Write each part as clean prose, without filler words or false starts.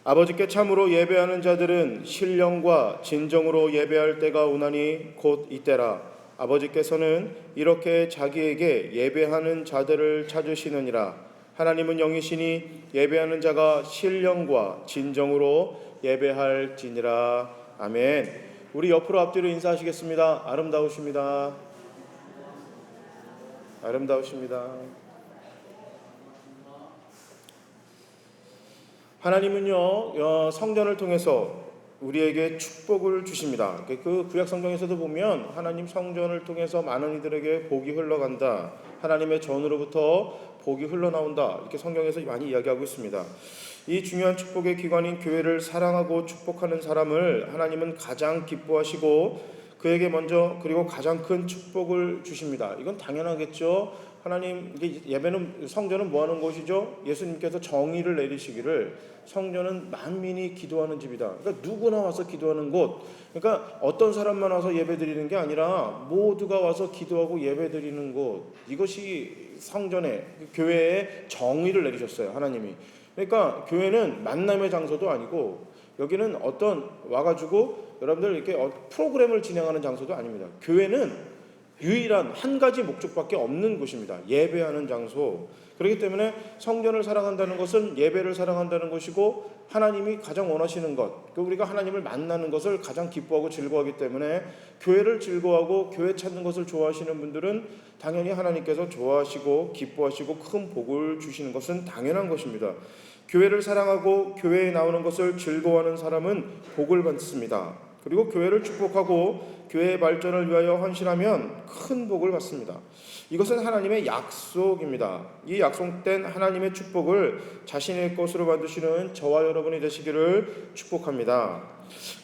아버지께 참으로 예배하는 자들은 신령과 진정으로 예배할 때가 오나니 곧 이때라. 아버지께서는 이렇게 자기에게 예배하는 자들을 찾으시느니라. 하나님은 영이시니 예배하는 자가 신령과 진정으로 예배할지니라. 아멘. 우리 옆으로 앞뒤로 인사하시겠습니다. 아름다우십니다. 아름다우십니다. 하나님은요, 성전을 통해서 우리에게 축복을 주십니다. 그 구약 성경에서도 보면 하나님 성전을 통해서 많은 이들에게 복이 흘러간다, 하나님의 전으로부터 복이 흘러나온다, 이렇게 성경에서 많이 이야기하고 있습니다. 이 중요한 축복의 기관인 교회를 사랑하고 축복하는 사람을 하나님은 가장 기뻐하시고 그에게 먼저 그리고 가장 큰 축복을 주십니다. 이건 당연하겠죠. 하나님, 이게 예배는, 성전은 뭐 하는 곳이죠? 예수님께서 정의를 내리시기를 성전은 만민이 기도하는 집이다. 그러니까 누구나 와서 기도하는 곳. 그러니까 어떤 사람만 와서 예배 드리는 게 아니라 모두가 와서 기도하고 예배 드리는 곳. 이것이 성전의, 교회의 정의를 내리셨어요, 하나님이. 그러니까 교회는 만남의 장소도 아니고 여기는 어떤 와가지고 여러분들 이렇게 프로그램을 진행하는 장소도 아닙니다. 교회는 유일한 한 가지 목적밖에 없는 곳입니다. 예배하는 장소. 그렇기 때문에 성전을 사랑한다는 것은 예배를 사랑한다는 것이고 하나님이 가장 원하시는 것, 우리가 하나님을 만나는 것을 가장 기뻐하고 즐거워하기 때문에 교회를 즐거워하고 교회 찾는 것을 좋아하시는 분들은 당연히 하나님께서 좋아하시고 기뻐하시고 큰 복을 주시는 것은 당연한 것입니다. 교회를 사랑하고 교회에 나오는 것을 즐거워하는 사람은 복을 받습니다. 그리고 교회를 축복하고 교회의 발전을 위하여 헌신하면 큰 복을 받습니다. 이것은 하나님의 약속입니다. 이 약속된 하나님의 축복을 자신의 것으로 만드시는 저와 여러분이 되시기를 축복합니다.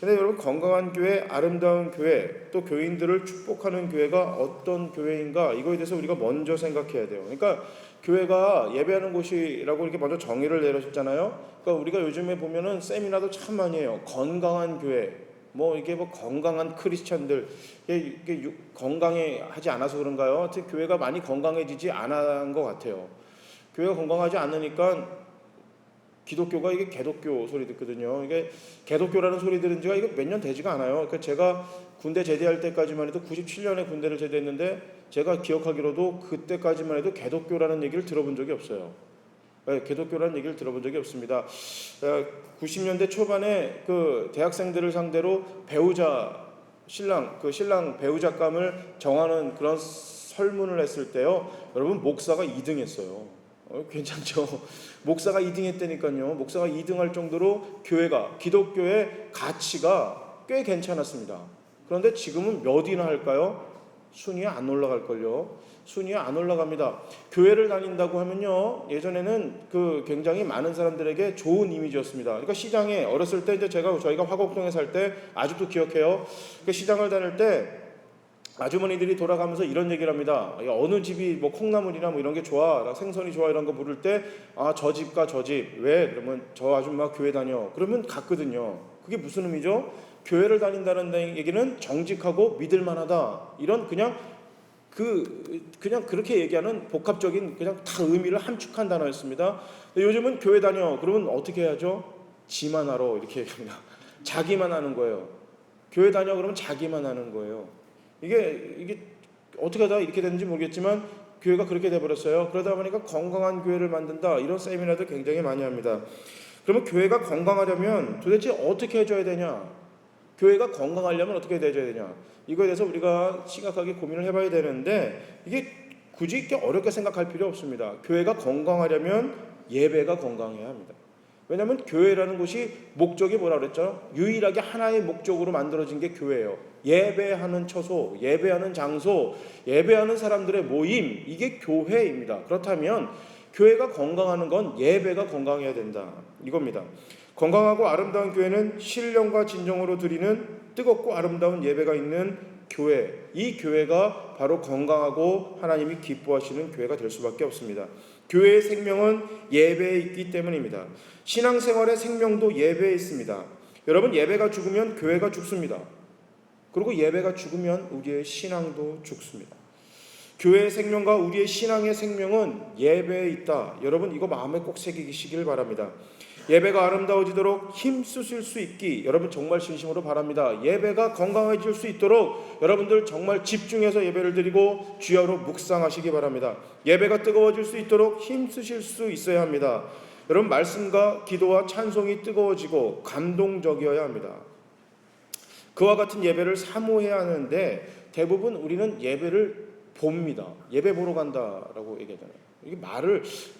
근데 여러분, 건강한 교회, 아름다운 교회, 또 교인들을 축복하는 교회가 어떤 교회인가, 이거에 대해서 우리가 먼저 생각해야 돼요. 그러니까 교회가 예배하는 곳이라고 이렇게 먼저 정의를 내렸잖아요. 그러니까 우리가 요즘에 보면은 세미나도 참 많이 해요. 건강한 교회, 이게 건강한 크리스천들, 이게 건강해 하지 않아서 그런가요? 하여튼 교회가 많이 건강해지지 않은 것 같아요. 교회가 건강하지 않으니까 기독교가 이게 개독교 소리 듣거든요. 이게 개독교라는 소리 들은 지가 이게 몇 년 되지가 않아요. 그러니까 제가 군대 제대할 때까지만 해도 97년에 군대를 제대했는데 제가 기억하기로도 그때까지만 해도 개독교라는 얘기를 들어본 적이 없어요. 기독교라는 얘기를 들어본 적이 없습니다. 90년대 초반에 그 대학생들을 상대로 배우자, 신랑 배우자감을 정하는 그런 설문을 했을 때요, 여러분, 목사가 2등 했어요. 괜찮죠? 목사가 2등 했다니까요. 목사가 2등 할 정도로 교회가, 기독교의 가치가 꽤 괜찮았습니다. 그런데 지금은 몇이나 할까요? 순위에 안 올라갈걸요. 순위에 안 올라갑니다. 교회를 다닌다고 하면요, 예전에는 굉장히 많은 사람들에게 좋은 이미지였습니다. 그러니까 시장에 어렸을 때, 이제 저희가 화곡동에 살 때 아직도 기억해요. 그 시장을 다닐 때 아주머니들이 돌아가면서 이런 얘기를 합니다. 어느 집이 콩나물이나 이런 게 좋아, 생선이 좋아, 이런 거 물을 때, 저 집과 저 집. 왜? 그러면 저 아줌마 교회 다녀. 그러면 갔거든요. 그게 무슨 의미죠? 교회를 다닌다는 얘기는 정직하고 믿을만하다, 이런 그냥 그렇게 얘기하는 복합적인 그냥 다 의미를 함축한 단어였습니다. 요즘은 교회 다녀 그러면 어떻게 해야죠? 지만 하러 이렇게 얘기합니다. 자기만 하는 거예요. 교회 다녀 그러면 자기만 하는 거예요. 이게 어떻게 하다 이렇게 됐는지 모르겠지만 교회가 그렇게 돼버렸어요. 그러다 보니까 건강한 교회를 만든다, 이런 세미나도 굉장히 많이 합니다. 그러면 교회가 건강하려면 도대체 어떻게 해줘야 되냐? 교회가 건강하려면 어떻게 해줘야 되냐? 이거에 대해서 우리가 심각하게 고민을 해봐야 되는데, 이게 굳이 이렇게 어렵게 생각할 필요 없습니다. 교회가 건강하려면 예배가 건강해야 합니다. 왜냐하면 교회라는 곳이 목적이 뭐라 그랬죠? 유일하게 하나의 목적으로 만들어진 게 교회예요. 예배하는 처소, 예배하는 장소, 예배하는 사람들의 모임, 이게 교회입니다. 그렇다면 교회가 건강하는 건 예배가 건강해야 된다, 이겁니다. 건강하고 아름다운 교회는 신령과 진정으로 드리는 뜨겁고 아름다운 예배가 있는 교회, 이 교회가 바로 건강하고 하나님이 기뻐하시는 교회가 될 수밖에 없습니다. 교회의 생명은 예배에 있기 때문입니다. 신앙생활의 생명도 예배에 있습니다. 여러분, 예배가 죽으면 교회가 죽습니다. 그리고 예배가 죽으면 우리의 신앙도 죽습니다. 교회의 생명과 우리의 신앙의 생명은 예배에 있다. 여러분, 이거 마음에 꼭 새기시길 바랍니다. 예배가 아름다워지도록 힘쓰실 수 있기 여러분 정말 진심으로 바랍니다. 예배가 건강해질 수 있도록 여러분들 정말 집중해서 예배를 드리고 주야로 묵상하시기 바랍니다. 예배가 뜨거워질 수 있도록 힘쓰실 수 있어야 합니다. 여러분 말씀과 기도와 찬송이 뜨거워지고 감동적이어야 합니다. 그와 같은 예배를 사모해야 하는데 대부분 우리는 예배를 봅니다. 예배 보러 간다라고 얘기하잖아요.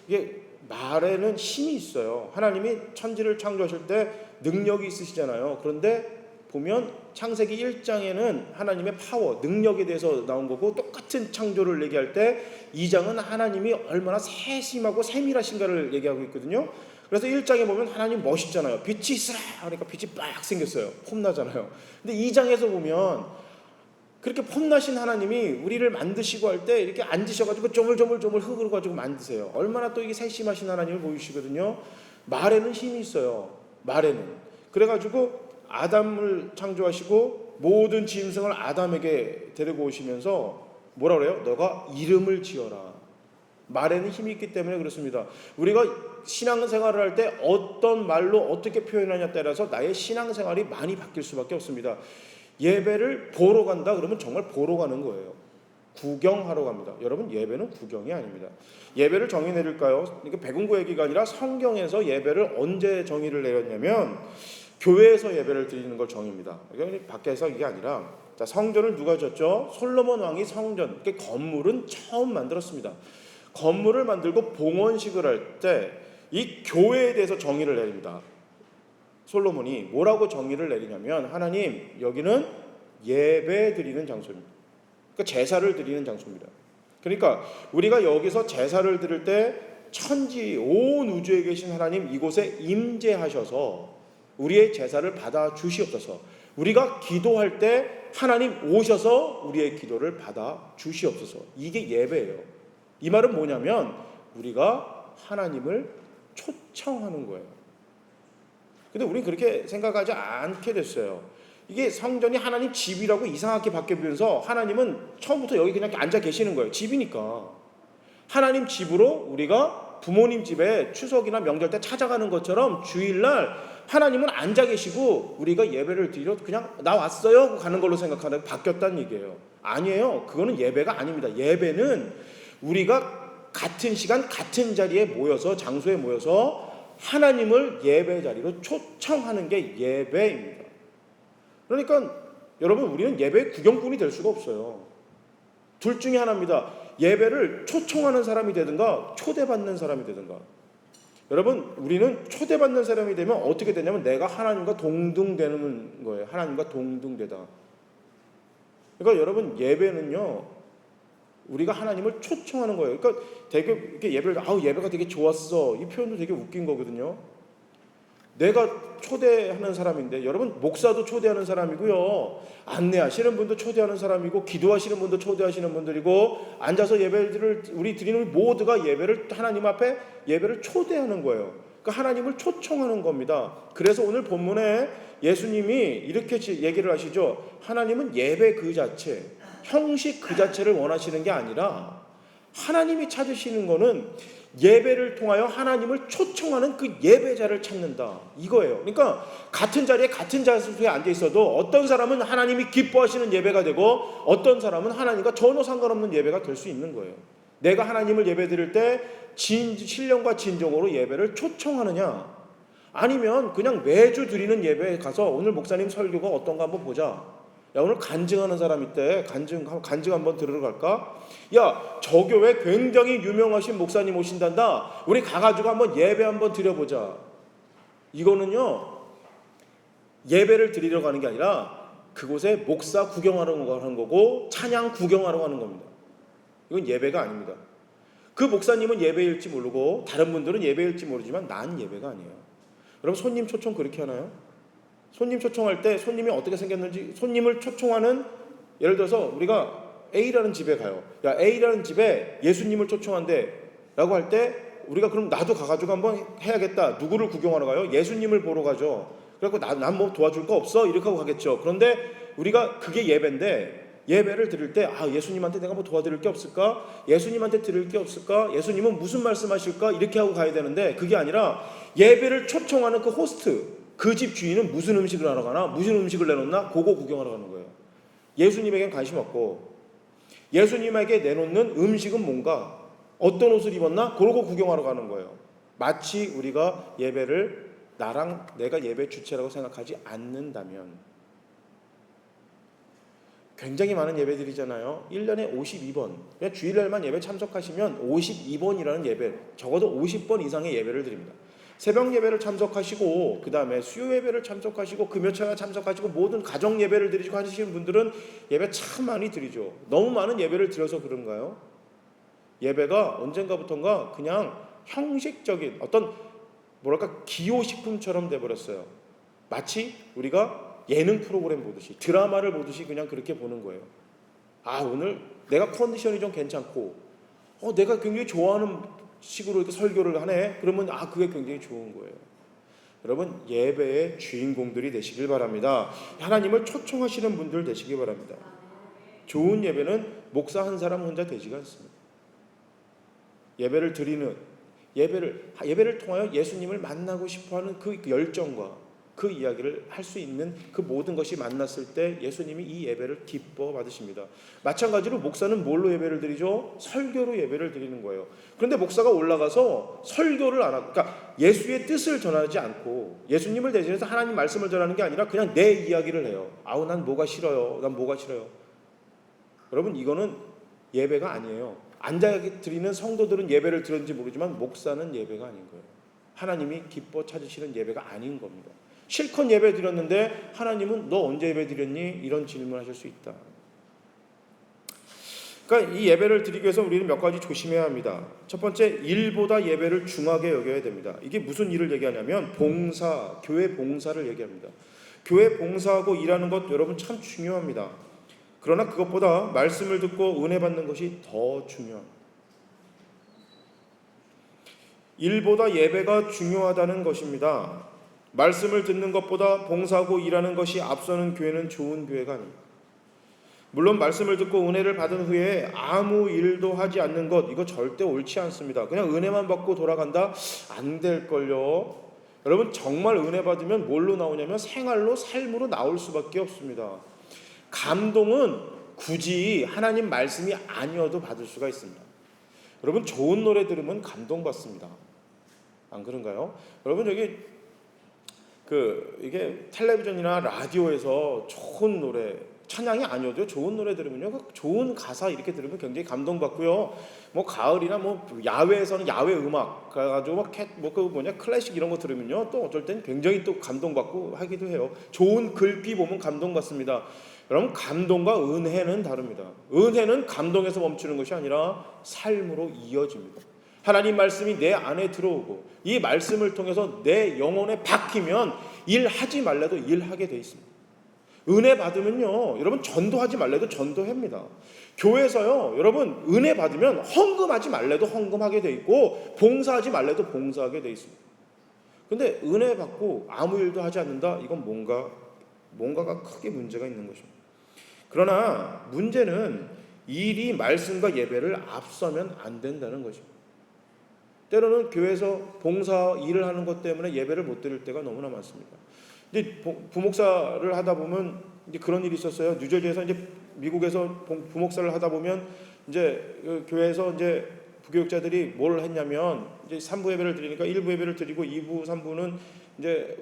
이게 말에는 힘이 있어요. 하나님이 천지를 창조하실 때 능력이 있으시잖아요. 그런데 보면 창세기 1장에는 하나님의 파워, 능력에 대해서 나온 거고 똑같은 창조를 얘기할 때 2장은 하나님이 얼마나 세심하고 세밀하신가를 얘기하고 있거든요. 그래서 1장에 보면 하나님 멋있잖아요. 빛이 있으라 그러니까 빛이 빡 생겼어요. 폼나잖아요. 근데 2장에서 보면 그렇게 폼나신 하나님이 우리를 만드시고 할 때 이렇게 앉으셔가지고 조물조물 흙으로 가지고 만드세요. 얼마나 또 이게 세심하신 하나님을 보이시거든요. 말에는 힘이 있어요. 말에는. 그래가지고 아담을 창조하시고 모든 짐승을 아담에게 데리고 오시면서 뭐라 그래요? 너가 이름을 지어라. 말에는 힘이 있기 때문에 그렇습니다. 우리가 신앙생활을 할 때 어떤 말로 어떻게 표현하냐에 따라서 나의 신앙생활이 많이 바뀔 수밖에 없습니다. 예배를 보러 간다 그러면 정말 보러 가는 거예요. 구경하러 갑니다. 여러분 예배는 구경이 아닙니다. 예배를 정의 내릴까요? 이게 백운고 얘기가 아니라 성경에서 예배를 언제 정의를 내렸냐면 교회에서 예배를 드리는 걸 정의입니다. 밖에서 이게 아니라 자, 성전을 누가 졌죠? 솔로몬 왕이 성전, 건물은 처음 만들었습니다. 건물을 만들고 봉헌식을 할 때 이 교회에 대해서 정의를 내립니다. 솔로몬이 뭐라고 정의를 내리냐면 하나님 여기는 예배 드리는 장소입니다. 그러니까 제사를 드리는 장소입니다. 그러니까 우리가 여기서 제사를 드릴 때 천지 온 우주에 계신 하나님 이곳에 임재하셔서 우리의 제사를 받아 주시옵소서. 우리가 기도할 때 하나님 오셔서 우리의 기도를 받아 주시옵소서. 이게 예배예요. 이 말은 뭐냐면 우리가 하나님을 초청하는 거예요. 근데 우리는 그렇게 생각하지 않게 됐어요. 이게 성전이 하나님 집이라고 이상하게 바뀌면서 하나님은 처음부터 여기 그냥 앉아 계시는 거예요. 집이니까. 하나님 집으로 우리가 부모님 집에 추석이나 명절 때 찾아가는 것처럼 주일날 하나님은 앉아 계시고 우리가 예배를 드리러 그냥 나 왔어요 가는 걸로 생각하는 바뀌었다는 얘기예요. 아니에요. 그거는 예배가 아닙니다. 예배는 우리가 같은 시간 같은 자리에 모여서 장소에 모여서 하나님을 예배 자리로 초청하는 게 예배입니다. 그러니까 여러분 우리는 예배의 구경꾼이 될 수가 없어요. 둘 중에 하나입니다. 예배를 초청하는 사람이 되든가 초대받는 사람이 되든가. 여러분 우리는 초대받는 사람이 되면 어떻게 되냐면 내가 하나님과 동등되는 거예요. 하나님과 동등되다. 그러니까 여러분 예배는요 우리가 하나님을 초청하는 거예요. 그러니까 되게 이렇게 예배가 되게 좋았어. 이 표현도 되게 웃긴 거거든요. 내가 초대하는 사람인데 여러분 목사도 초대하는 사람이고요. 안내하시는 분도 초대하는 사람이고 기도하시는 분도 초대하시는 분들이고 앉아서 예배를 우리 드리는 모두가 예배를 하나님 앞에 예배를 초대하는 거예요. 그러니까 하나님을 초청하는 겁니다. 그래서 오늘 본문에 예수님이 이렇게 얘기를 하시죠. 하나님은 예배 그 자체 형식 그 자체를 원하시는 게 아니라 하나님이 찾으시는 거는 예배를 통하여 하나님을 초청하는 그 예배자를 찾는다 이거예요. 그러니까 같은 자리에 같은 자리에 앉아 있어도 어떤 사람은 하나님이 기뻐하시는 예배가 되고 어떤 사람은 하나님과 전혀 상관없는 예배가 될 수 있는 거예요. 내가 하나님을 예배 드릴 때 신령과 진정으로 예배를 초청하느냐 아니면 그냥 매주 드리는 예배에 가서 오늘 목사님 설교가 어떤가 한번 보자. 야 오늘 간증하는 사람 있대. 간증 한번 들으러 갈까? 야 저 교회 굉장히 유명하신 목사님 오신단다. 우리 가가지고 한번 예배 한번 드려보자. 이거는요 예배를 드리러 가는 게 아니라 그곳에 목사 구경하러 가는 거고 찬양 구경하러 가는 겁니다. 이건 예배가 아닙니다. 그 목사님은 예배일지 모르고 다른 분들은 예배일지 모르지만 난 예배가 아니에요. 여러분 손님 초청 그렇게 하나요? 손님 초청할 때 손님이 어떻게 생겼는지 손님을 초청하는 예를 들어서 우리가 A라는 집에 가요. 야 A라는 집에 예수님을 초청한대 라고 할 때 우리가 그럼 나도 가가지고 한번 해야겠다. 누구를 구경하러 가요? 예수님을 보러 가죠. 그래갖고 난 뭐 도와줄 거 없어? 이렇게 하고 가겠죠. 그런데 우리가 그게 예배인데 예배를 드릴 때 예수님한테 내가 뭐 도와드릴 게 없을까? 예수님한테 드릴 게 없을까? 예수님은 무슨 말씀하실까? 이렇게 하고 가야 되는데 그게 아니라 예배를 초청하는 그 호스트, 그 집 주인은 무슨 음식을 하러 가나? 무슨 음식을 내놓나? 그거 구경하러 가는 거예요. 예수님에겐 관심 없고 예수님에게 내놓는 음식은 뭔가? 어떤 옷을 입었나? 그러고 구경하러 가는 거예요. 마치 우리가 예배를 내가 예배 주체라고 생각하지 않는다면 굉장히 많은 예배드리잖아요. 1년에 52번. 그냥 주일날만 예배 참석하시면 52번이라는 예배, 적어도 50번 이상의 예배를 드립니다. 새벽 예배를 참석하시고 그 다음에 수요 예배를 참석하시고 금요철에 참석하시고 모든 가정 예배를 드리시고 하시는 분들은 예배 참 많이 드리죠. 너무 많은 예배를 드려서 그런가요? 예배가 언젠가부턴가 그냥 형식적인 어떤 기호식품처럼 돼버렸어요. 마치 우리가 예능 프로그램 보듯이 드라마를 보듯이 그냥 그렇게 보는 거예요. 오늘 내가 컨디션이 좀 괜찮고 내가 굉장히 좋아하는 식으로 이렇게 설교를 하네. 그러면 그게 굉장히 좋은 거예요. 여러분 예배의 주인공들이 되시길 바랍니다. 하나님을 초청하시는 분들 되시길 바랍니다. 좋은 예배는 목사 한 사람 혼자 되지가 않습니다. 예배를 통하여 예수님을 만나고 싶어하는 그 열정과 그 이야기를 할 수 있는 그 모든 것이 만났을 때 예수님이 이 예배를 기뻐 받으십니다. 마찬가지로 목사는 뭘로 예배를 드리죠? 설교로 예배를 드리는 거예요. 그런데 목사가 올라가서 설교를 안 하고, 그러니까 예수의 뜻을 전하지 않고 예수님을 대신해서 하나님 말씀을 전하는 게 아니라 그냥 내 이야기를 해요. 난 뭐가 싫어요. 난 뭐가 싫어요. 여러분 이거는 예배가 아니에요. 앉아 드리는 성도들은 예배를 들었는지 모르지만 목사는 예배가 아닌 거예요. 하나님이 기뻐 찾으시는 예배가 아닌 겁니다. 실컷 예배 드렸는데 하나님은 너 언제 예배 드렸니? 이런 질문하실 수 있다. 그러니까 이 예배를 드리기 위해서 우리는 몇 가지 조심해야 합니다. 첫 번째, 일보다 예배를 중하게 여겨야 됩니다. 이게 무슨 일을 얘기하냐면 교회 봉사를 얘기합니다. 교회 봉사하고 일하는 것 여러분 참 중요합니다. 그러나 그것보다 말씀을 듣고 은혜 받는 것이 더 중요합니다. 일보다 예배가 중요하다는 것입니다. 말씀을 듣는 것보다 봉사하고 일하는 것이 앞서는 교회는 좋은 교회가 아닙니다. 물론 말씀을 듣고 은혜를 받은 후에 아무 일도 하지 않는 것, 이거 절대 옳지 않습니다. 그냥 은혜만 받고 돌아간다? 안 될걸요. 여러분 정말 은혜 받으면 뭘로 나오냐면 삶으로 나올 수밖에 없습니다. 감동은 굳이 하나님 말씀이 아니어도 받을 수가 있습니다. 여러분 좋은 노래 들으면 감동받습니다. 안 그런가요? 여러분 이게 텔레비전이나 라디오에서 좋은 노래, 찬양이 아니어도 좋은 노래 들으면요, 좋은 가사 이렇게 들으면 굉장히 감동받고요. 가을이나 야외에서는 야외 음악 가지고 클래식 이런 거 들으면요, 또 어쩔 땐 굉장히 또 감동받고 하기도 해요. 좋은 글귀 보면 감동받습니다. 여러분 감동과 은혜는 다릅니다. 은혜는 감동에서 멈추는 것이 아니라 삶으로 이어집니다. 하나님 말씀이 내 안에 들어오고 이 말씀을 통해서 내 영혼에 박히면 일하지 말래도 일하게 돼 있습니다. 은혜 받으면요, 여러분 전도하지 말래도 전도합니다. 교회에서요, 여러분 은혜 받으면 헌금하지 말래도 헌금하게 돼 있고 봉사하지 말래도 봉사하게 돼 있습니다. 근데 은혜 받고 아무 일도 하지 않는다? 이건 뭔가가 크게 문제가 있는 것입니다. 그러나 문제는 일이 말씀과 예배를 앞서면 안 된다는 것입니다. 때로는 교회에서 봉사 일을 하는 것 때문에 예배를 못 드릴 때가 너무나 많습니다. 이제 부목사를 하다 보면 이제 그런 일이 있었어요. 뉴저지에서 이제 미국에서 부목사를 하다 보면 이제 교회에서 이제 부교육자들이 뭘 했냐면 이제 3부 예배를 드리니까 1부 예배를 드리고 2부, 3부는 이제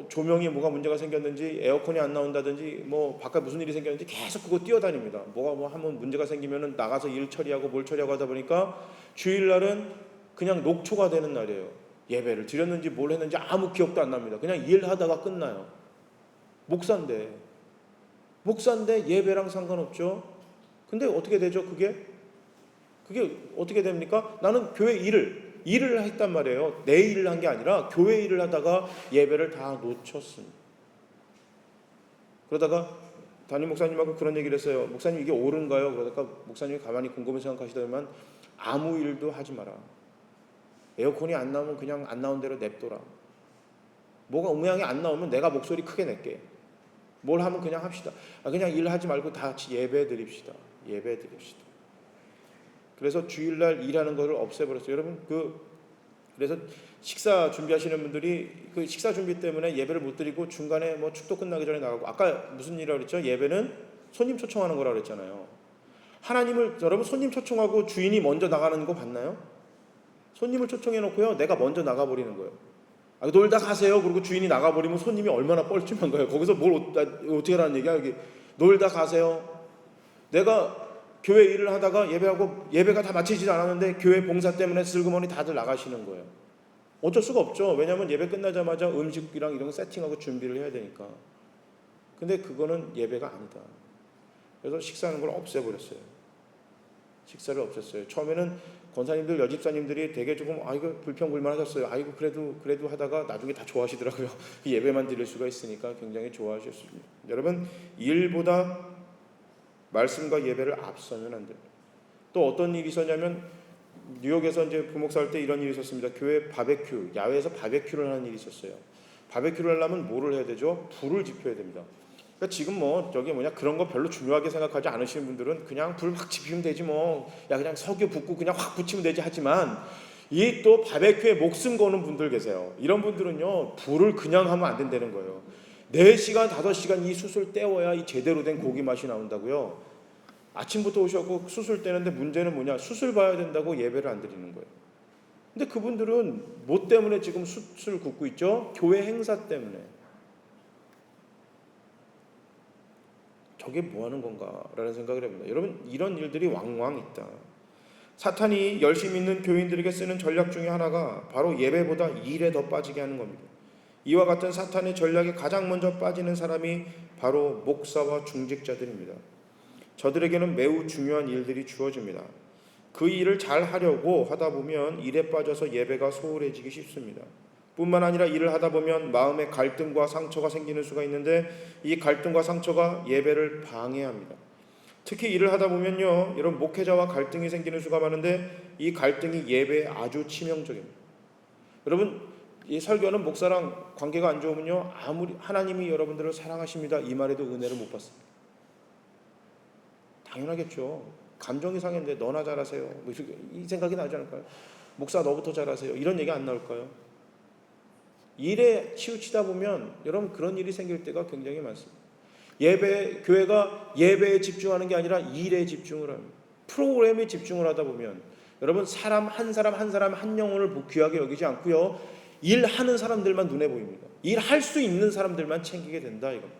조명이 뭐가 문제가 생겼는지 에어컨이 안 나온다든지 바깥 무슨 일이 생겼는지 계속 그거 뛰어다닙니다. 한번 문제가 생기면은 나가서 일 처리하고 뭘 처리하고 하다 보니까 주일날은 그냥 녹초가 되는 날이에요. 예배를 드렸는지 뭘 했는지 아무 기억도 안 납니다. 그냥 일하다가 끝나요. 목사인데 예배랑 상관없죠. 근데 어떻게 되죠? 그게 어떻게 됩니까? 나는 교회 일을 했단 말이에요. 내 일을 한 게 아니라 교회 일을 하다가 예배를 다 놓쳤습니다. 그러다가 담임 목사님하고 그런 얘기를 했어요. 목사님 이게 옳은가요? 그러다가 목사님이 가만히 곰곰이 생각하시더니만 아무 일도 하지 마라. 에어컨이 안 나오면 그냥 안 나온 대로 냅둬라. 음향이 안 나오면 내가 목소리 크게 낼게. 뭘 하면 그냥 합시다. 그냥 일하지 말고 다 같이 예배 드립시다. 예배 드립시다. 그래서 주일날 일하는 것을 없애버렸어요. 여러분 그래서 식사 준비하시는 분들이 그 식사 준비 때문에 예배를 못 드리고 중간에 뭐 축도 끝나기 전에 나가고, 아까 무슨 일이라고 그랬죠? 예배는 손님 초청하는 거라고 그랬잖아요. 하나님을 여러분 손님 초청하고 주인이 먼저 나가는 거 봤나요? 손님을 초청해 놓고요, 내가 먼저 나가버리는 거예요. 놀다 가세요. 그리고 주인이 나가버리면 손님이 얼마나 뻘쭘한 거예요. 거기서 뭘 어떻게 하라는 얘기야? 여기 놀다 가세요. 내가 교회 일을 하다가 예배가 다 마치지도 않았는데 교회 봉사 때문에 슬그머니 다들 나가시는 거예요. 어쩔 수가 없죠. 왜냐하면 예배 끝나자마자 음식이랑 이런 거 세팅하고 준비를 해야 되니까. 근데 그거는 예배가 아니다. 그래서 식사하는 걸 없애버렸어요. 식사를 없앴어요. 처음에는 권사님들, 여집사님들이 되게 조금 불평불만하셨어요. 그래도 하다가 나중에 다 좋아하시더라고요. 예배만 드릴 수가 있으니까 굉장히 좋아하셨습니다. 여러분, 일보다 말씀과 예배를 앞서면 안 됩니다. 또 어떤 일이 있었냐면, 뉴욕에서 이제 부목사 할 때 이런 일이 있었습니다. 교회 바베큐, 야외에서 바베큐를 하는 일이 있었어요. 바베큐를 하려면 뭐를 해야 되죠? 불을 지펴야 됩니다. 그러니까 지금 그런 거 별로 중요하게 생각하지 않으시는 분들은 그냥 불 막 지피면 되지 그냥 석유 붓고 그냥 확 붙이면 되지 하지만, 이 또 바베큐에 목숨 거는 분들 계세요. 이런 분들은요, 불을 그냥 하면 안 된다는 거예요. 4시간, 5시간 이 숯을 떼워야 이 제대로 된 고기 맛이 나온다고요. 아침부터 오셔고 숯을 떼는데 문제는 뭐냐? 숯을 봐야 된다고 예배를 안 드리는 거예요. 근데 그분들은 뭐 때문에 지금 숯을 굽고 있죠? 교회 행사 때문에. 저게 뭐 하는 건가라는 생각을 해봅니다. 여러분, 이런 일들이 왕왕 있다. 사탄이 열심히 있는 교인들에게 쓰는 전략 중에 하나가 바로 예배보다 일에 더 빠지게 하는 겁니다. 이와 같은 사탄의 전략에 가장 먼저 빠지는 사람이 바로 목사와 중직자들입니다. 저들에게는 매우 중요한 일들이 주어집니다. 그 일을 잘 하려고 하다 보면 일에 빠져서 예배가 소홀해지기 쉽습니다. 뿐만 아니라 일을 하다 보면 마음에 갈등과 상처가 생기는 수가 있는데, 이 갈등과 상처가 예배를 방해합니다. 특히 일을 하다 보면요, 이런 목회자와 갈등이 생기는 수가 많은데, 이 갈등이 예배에 아주 치명적입니다. 여러분, 이 설교는 목사랑 관계가 안 좋으면요, 아무리 하나님이 여러분들을 사랑하십니다 이 말에도 은혜를 못 받습니다. 당연하겠죠. 감정이 상했는데 너나 잘하세요, 이 생각이 나지 않을까요? 목사 너부터 잘하세요, 이런 얘기 안 나올까요? 일에 치우치다 보면 여러분 그런 일이 생길 때가 굉장히 많습니다. 교회가 예배에 집중하는 게 아니라 일에 집중을 합니다. 프로그램에 집중을 하다 보면 여러분, 한 사람 한 영혼을 귀하게 여기지 않고요, 일하는 사람들만 눈에 보입니다. 일할 수 있는 사람들만 챙기게 된다, 이겁니다.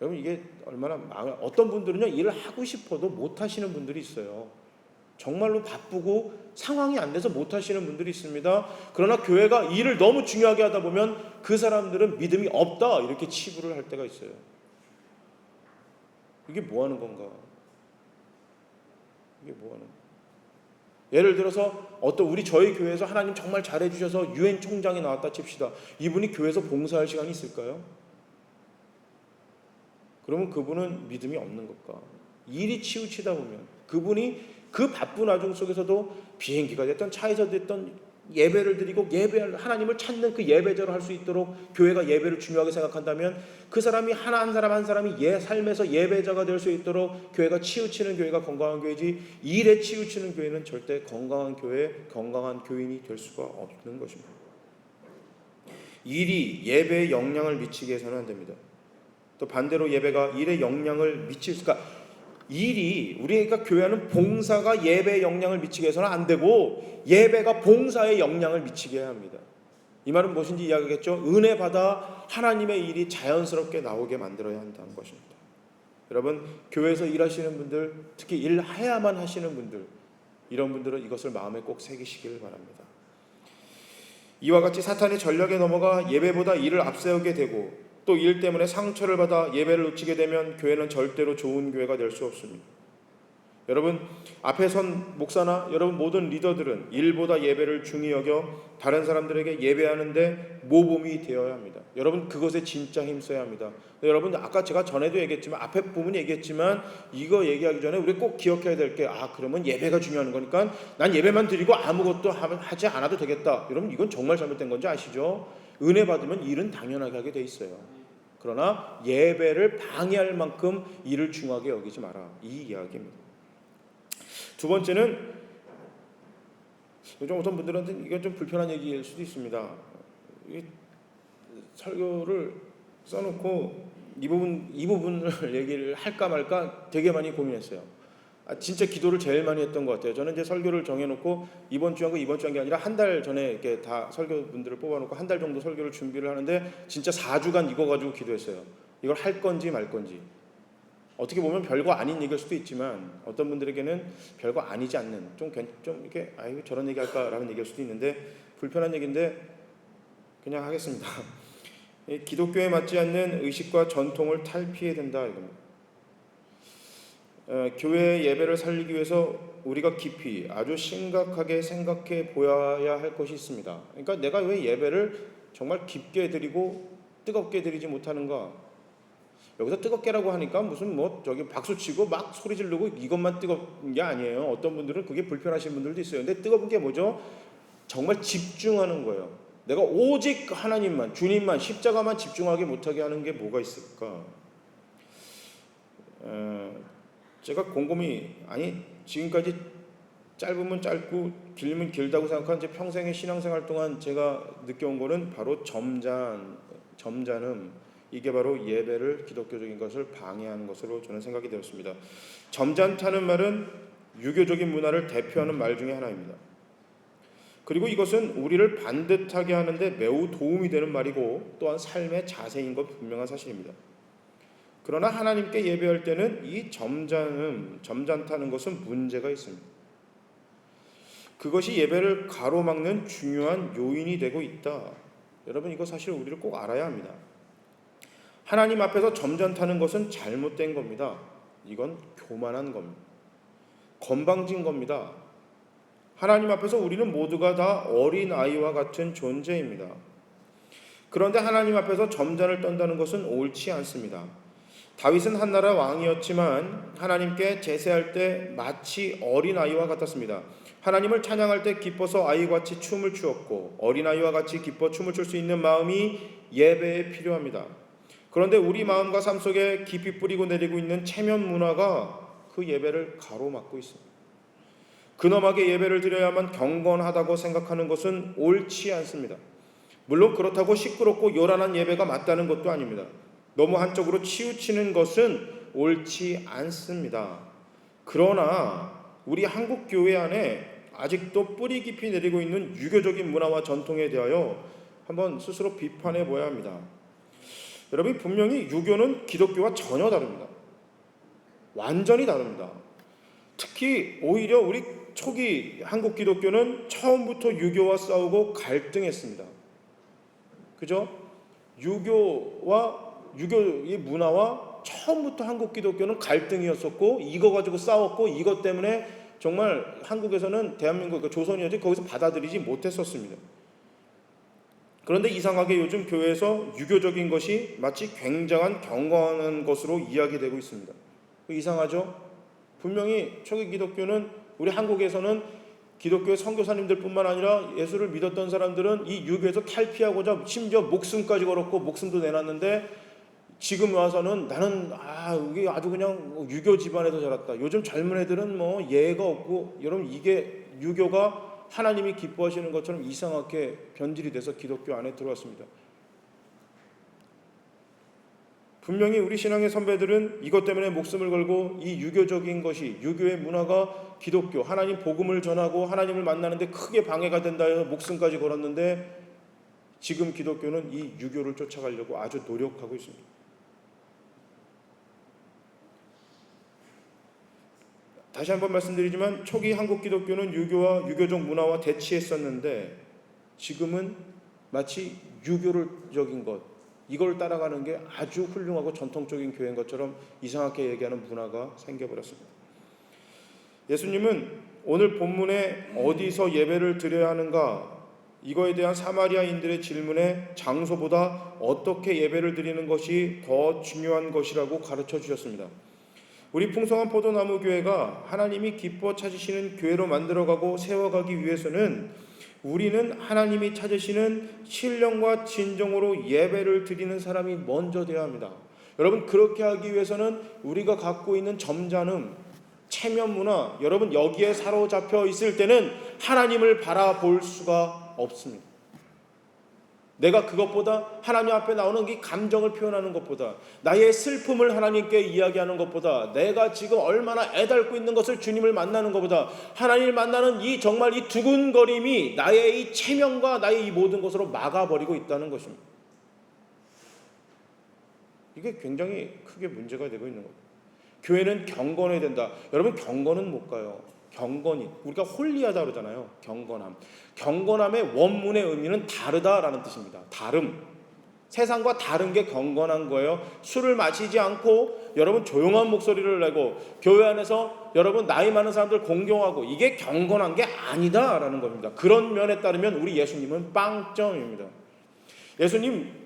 여러분, 이게 얼마나 어떤 분들은요, 일을 하고 싶어도 못 하시는 분들이 있어요. 정말로 바쁘고 상황이 안 돼서 못 하시는 분들이 있습니다. 그러나 교회가 일을 너무 중요하게 하다 보면 그 사람들은 믿음이 없다, 이렇게 치부를 할 때가 있어요. 이게 뭐 하는 건가? 이게 뭐 하는 건가? 예를 들어서 저희 교회에서 하나님 정말 잘해주셔서 유엔 총장이 나왔다 칩시다. 이분이 교회에서 봉사할 시간이 있을까요? 그러면 그분은 믿음이 없는 것과, 일이 치우치다 보면 그분이 그 바쁜 와중 속에서도 비행기가 됐던 차에서 됐던 예배를 드리고 하나님을 찾는 그 예배자로 할 수 있도록 교회가 예배를 중요하게 생각한다면, 그 사람이 한 사람이 삶에서 예배자가 될 수 있도록 교회가 치우치는 교회가 건강한 교회지, 일에 치우치는 교회는 절대 건강한 교인이 될 수가 없는 것입니다. 일이 예배에 영향을 미치게 해서는 안 됩니다. 또 반대로 예배가 일에 영향을 우리가 교회하는 봉사가 예배에 영향을 미치게 해서는 안 되고, 예배가 봉사에 영향을 미치게 해야 합니다. 이 말은 무엇인지 이야기하겠죠? 은혜 받아 하나님의 일이 자연스럽게 나오게 만들어야 한다는 것입니다. 여러분, 교회에서 일하시는 분들, 특히 일해야만 하시는 분들, 이런 분들은 이것을 마음에 꼭 새기시기를 바랍니다. 이와 같이 사탄의 전략에 넘어가 예배보다 일을 앞세우게 되고, 또 일 때문에 상처를 받아 예배를 놓치게 되면 교회는 절대로 좋은 교회가 될 수 없습니다. 여러분, 앞에 선 목사나 여러분 모든 리더들은 일보다 예배를 중히 여겨 다른 사람들에게 예배하는데 모범이 되어야 합니다. 여러분, 그것에 진짜 힘써야 합니다. 여러분, 아까 제가 전에도 얘기했지만, 앞에 부분 얘기했지만, 이거 얘기하기 전에 우리 꼭 기억해야 될 게, 그러면 예배가 중요한 거니까 난 예배만 드리고 아무것도 하지 않아도 되겠다. 여러분, 이건 정말 잘못된 건지 아시죠? 은혜 받으면 일은 당연하게 하게 돼 있어요. 그러나 예배를 방해할 만큼 이를 중하게 여기지 마라. 이 이야기입니다. 두 번째는 요즘 어떤 분들한테는 이건 좀 불편한 얘기일 수도 있습니다. 이 설교를 써놓고 이 부분을 얘기를 할까 말까 되게 많이 고민했어요. 진짜 기도를 제일 많이 했던 것 같아요. 저는 이제 설교를 정해놓고 이번 주 한 게 아니라 한 달 전에 이렇게 다 설교분들을 뽑아놓고 한 달 정도 설교를 준비를 하는데 진짜 4주간 이거 가지고 기도했어요. 이걸 할 건지 말 건지. 어떻게 보면 별거 아닌 얘기일 수도 있지만 어떤 분들에게는 별거 아니지 않는 좀 이렇게 아이고 저런 얘기 할까라는 얘기일 수도 있는데 불편한 얘기인데 그냥 하겠습니다. 기독교에 맞지 않는 의식과 전통을 탈피해야 된다 이겁니다. 교회 예배를 살리기 위해서 우리가 깊이 아주 심각하게 생각해 보아야 할 것이 있습니다. 그러니까 내가 왜 예배를 정말 깊게 드리고 뜨겁게 드리지 못하는가? 여기서 뜨겁게라고 하니까 무슨 저기 박수 치고 막 소리 지르고 이것만 뜨거운 게 아니에요. 어떤 분들은 그게 불편하신 분들도 있어요. 근데 뜨거운 게 뭐죠? 정말 집중하는 거예요. 내가 오직 하나님만, 주님만, 십자가만 집중하게 못하게 하는 게 뭐가 있을까? 제가 곰곰이 지금까지 짧으면 짧고 길면 길다고 생각한 제 평생의 신앙생활 동안 제가 느껴온 거는 바로 점잖음, 이게 바로 예배를 기독교적인 것을 방해하는 것으로 저는 생각이 되었습니다. 점잖다는 말은 유교적인 문화를 대표하는 말 중에 하나입니다. 그리고 이것은 우리를 반듯하게 하는데 매우 도움이 되는 말이고 또한 삶의 자세인 것 분명한 사실입니다. 그러나 하나님께 예배할 때는 이 점잖다는 것은 문제가 있습니다. 그것이 예배를 가로막는 중요한 요인이 되고 있다. 여러분 이거 사실 우리를 꼭 알아야 합니다. 하나님 앞에서 점잖다는 것은 잘못된 겁니다. 이건 교만한 겁니다. 건방진 겁니다. 하나님 앞에서 우리는 모두가 다 어린아이와 같은 존재입니다. 그런데 하나님 앞에서 점잔을 떤다는 것은 옳지 않습니다. 다윗은 한나라 왕이었지만 하나님께 제사할 때 마치 어린아이와 같았습니다. 하나님을 찬양할 때 기뻐서 아이같이 춤을 추었고 어린아이와 같이 기뻐 춤을 출 수 있는 마음이 예배에 필요합니다. 그런데 우리 마음과 삶 속에 깊이 뿌리고 내리고 있는 체면 문화가 그 예배를 가로막고 있습니다. 근엄하게 예배를 드려야만 경건하다고 생각하는 것은 옳지 않습니다. 물론 그렇다고 시끄럽고 요란한 예배가 맞다는 것도 아닙니다. 너무 한쪽으로 치우치는 것은 옳지 않습니다. 그러나 우리 한국 교회 안에 아직도 뿌리 깊이 내리고 있는 유교적인 문화와 전통에 대하여 한번 스스로 비판해 보아야 합니다. 여러분 분명히 유교는 기독교와 전혀 다릅니다. 완전히 다릅니다. 특히 오히려 우리 초기 한국 기독교는 처음부터 유교와 싸우고 갈등했습니다. 그죠? 유교의 문화와 처음부터 한국 기독교는 갈등이었었고 이거 가지고 싸웠고 이것 때문에 정말 한국에서는 대한민국 조선이었지 거기서 받아들이지 못했었습니다. 그런데 이상하게 요즘 교회에서 유교적인 것이 마치 굉장한 경건한 것으로 이야기되고 있습니다. 이상하죠? 분명히 초기 기독교는 우리 한국에서는 기독교의 선교사님들 뿐만 아니라 예수를 믿었던 사람들은 이 유교에서 탈피하고자 심지어 목숨까지 걸었고 목숨도 내놨는데 지금 와서는 나는 이게 아주 그냥 유교 집안에서 자랐다. 요즘 젊은 애들은 예가 없고 여러분 이게 유교가 하나님이 기뻐하시는 것처럼 이상하게 변질이 돼서 기독교 안에 들어왔습니다. 분명히 우리 신앙의 선배들은 이것 때문에 목숨을 걸고 이 유교적인 것이 유교의 문화가 기독교 하나님 복음을 전하고 하나님을 만나는데 크게 방해가 된다 해서 목숨까지 걸었는데 지금 기독교는 이 유교를 쫓아가려고 아주 노력하고 있습니다. 다시 한번 말씀드리지만 초기 한국 기독교는 유교와 유교적 문화와 대치했었는데 지금은 마치 유교적인 것 이걸 따라가는 게 아주 훌륭하고 전통적인 교회인 것처럼 이상하게 얘기하는 문화가 생겨버렸습니다. 예수님은 오늘 본문에 어디서 예배를 드려야 하는가 이거에 대한 사마리아인들의 질문에 장소보다 어떻게 예배를 드리는 것이 더 중요한 것이라고 가르쳐 주셨습니다. 우리 풍성한 포도나무 교회가 하나님이 기뻐 찾으시는 교회로 만들어가고 세워가기 위해서는 우리는 하나님이 찾으시는 신령과 진정으로 예배를 드리는 사람이 먼저 되어야 합니다. 여러분, 그렇게 하기 위해서는 우리가 갖고 있는 점잖음, 체면 문화, 여러분 여기에 사로잡혀 있을 때는 하나님을 바라볼 수가 없습니다. 내가 그것보다 하나님 앞에 나오는 이 감정을 표현하는 것보다, 나의 슬픔을 하나님께 이야기하는 것보다, 내가 지금 얼마나 애달고 있는 것을 주님을 만나는 것보다, 하나님을 만나는 이 정말 이 두근거림이 나의 이 체면과 나의 이 모든 것으로 막아버리고 있다는 것입니다. 이게 굉장히 크게 문제가 되고 있는 겁니다. 교회는 경건해야 된다. 여러분, 경건은 못 가요. 경건이, 우리가 홀리하다 그러잖아요. 경건함. 경건함의 원문의 의미는 다르다라는 뜻입니다. 다름. 세상과 다른 게 경건한 거예요. 술을 마시지 않고 여러분 조용한 목소리를 내고 교회 안에서 여러분 나이 많은 사람들 공경하고, 이게 경건한 게 아니다라는 겁니다. 그런 면에 따르면 우리 예수님은 빵점입니다. 예수님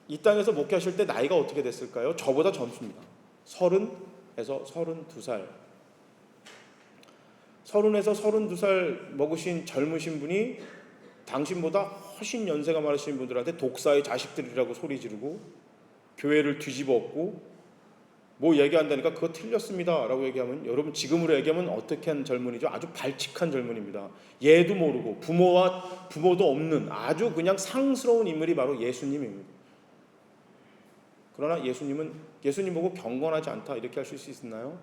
이 땅에서 목회하실 때 나이가 어떻게 됐을까요? 저보다 젊습니다. 30에서 32살. 30에서 32살 먹으신 젊으신 분이 당신보다 훨씬 연세가 많으신 분들한테 독사의 자식들이라고 소리 지르고 교회를 뒤집어 엎고 뭐 얘기한다니까 그거 틀렸습니다 라고 얘기하면, 여러분 지금으로 얘기하면 어떻게 한 젊은이죠? 아주 발칙한 젊은입니다. 얘도 모르고 부모도 없는 아주 그냥 상스러운 인물이 바로 예수님입니다. 그러나 예수님 보고 경건하지 않다 이렇게 할 수 있나요?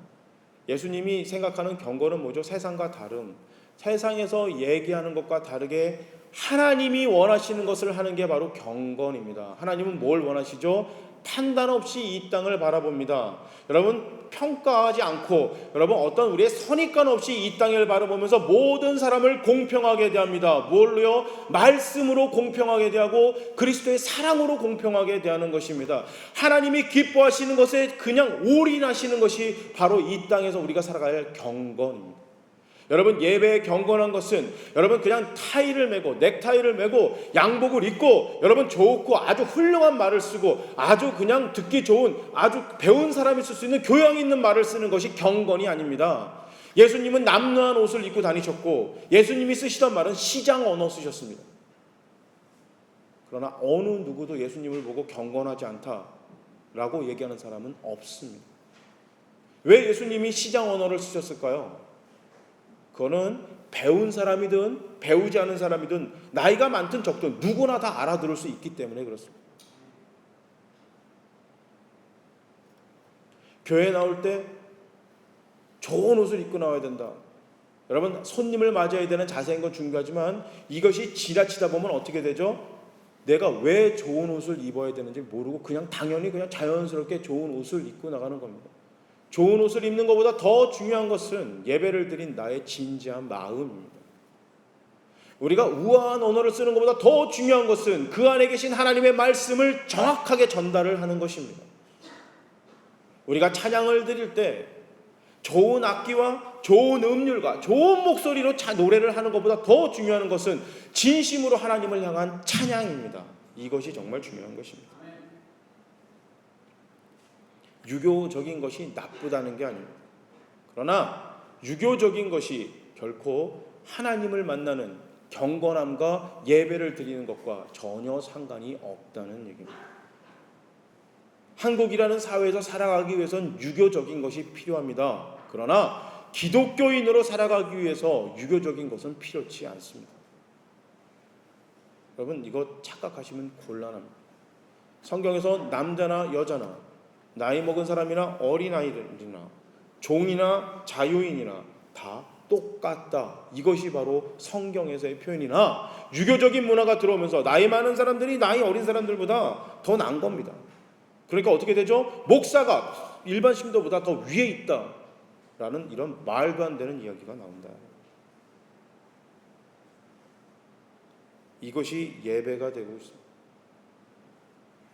예수님이 생각하는 경건은 뭐죠? 세상과 다름, 세상에서 얘기하는 것과 다르게 하나님이 원하시는 것을 하는 게 바로 경건입니다. 하나님은 뭘 원하시죠? 판단 없이 이 땅을 바라봅니다. 여러분, 평가하지 않고, 여러분 어떤 우리의 선입관 없이 이 땅을 바라보면서 모든 사람을 공평하게 대합니다. 뭘로요? 말씀으로 공평하게 대하고 그리스도의 사랑으로 공평하게 대하는 것입니다. 하나님이 기뻐하시는 것에 그냥 올인하시는 것이 바로 이 땅에서 우리가 살아갈 경건입니다. 여러분, 예배의 경건한 것은 여러분 그냥 타이를 메고 넥타이를 메고 양복을 입고 여러분 좋고 아주 훌륭한 말을 쓰고 아주 그냥 듣기 좋은 아주 배운 사람이 쓸 수 있는 교양 있는 말을 쓰는 것이 경건이 아닙니다. 예수님은 남루한 옷을 입고 다니셨고 예수님이 쓰시던 말은 시장 언어 쓰셨습니다. 그러나 어느 누구도 예수님을 보고 경건하지 않다라고 얘기하는 사람은 없습니다. 왜 예수님이 시장 언어를 쓰셨을까요? 그거는 배운 사람이든 배우지 않은 사람이든 나이가 많든 적든 누구나 다 알아들을 수 있기 때문에 그렇습니다. 교회에 나올 때 좋은 옷을 입고 나와야 된다. 여러분, 손님을 맞아야 되는 자세인 건 중요하지만 이것이 지나치다 보면 어떻게 되죠? 내가 왜 좋은 옷을 입어야 되는지 모르고 그냥 당연히 그냥 자연스럽게 좋은 옷을 입고 나가는 겁니다. 좋은 옷을 입는 것보다 더 중요한 것은 예배를 드린 나의 진지한 마음입니다. 우리가 우아한 언어를 쓰는 것보다 더 중요한 것은 그 안에 계신 하나님의 말씀을 정확하게 전달을 하는 것입니다. 우리가 찬양을 드릴 때 좋은 악기와 좋은 음률과 좋은 목소리로 노래를 하는 것보다 더 중요한 것은 진심으로 하나님을 향한 찬양입니다. 이것이 정말 중요한 것입니다. 유교적인 것이 나쁘다는 게 아닙니다. 그러나 유교적인 것이 결코 하나님을 만나는 경건함과 예배를 드리는 것과 전혀 상관이 없다는 얘기입니다. 한국이라는 사회에서 살아가기 위해서는 유교적인 것이 필요합니다. 그러나 기독교인으로 살아가기 위해서 유교적인 것은 필요치 않습니다. 여러분, 이거 착각하시면 곤란합니다. 성경에서 남자나 여자나 나이 먹은 사람이나 어린아이들이나 종이나 자유인이나 다 똑같다. 이것이 바로 성경에서의 표현이나 유교적인 문화가 들어오면서 나이 많은 사람들이 나이 어린 사람들보다 더 나은 겁니다. 그러니까 어떻게 되죠? 목사가 일반 신도보다 더 위에 있다라는 이런 말도 안 되는 이야기가 나온다. 이것이 예배가 되고 있습니다.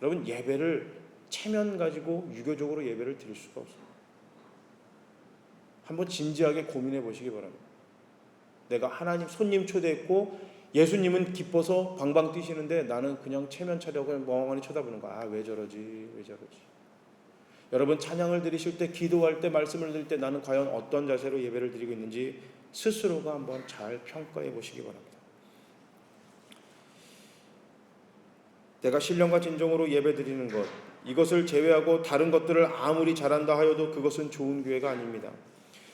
여러분, 예배를 체면 가지고 유교적으로 예배를 드릴 수가 없습니다. 한번 진지하게 고민해 보시기 바랍니다. 내가 하나님 손님 초대했고 예수님은 기뻐서 방방 뛰시는데 나는 그냥 체면 차려고 멍하니 쳐다보는 거야. 왜 저러지? 여러분, 찬양을 드리실 때, 기도할 때, 말씀을 드릴 때 나는 과연 어떤 자세로 예배를 드리고 있는지 스스로가 한번 잘 평가해 보시기 바랍니다. 내가 신령과 진정으로 예배드리는 것, 이것을 제외하고 다른 것들을 아무리 잘한다 하여도 그것은 좋은 교회가 아닙니다.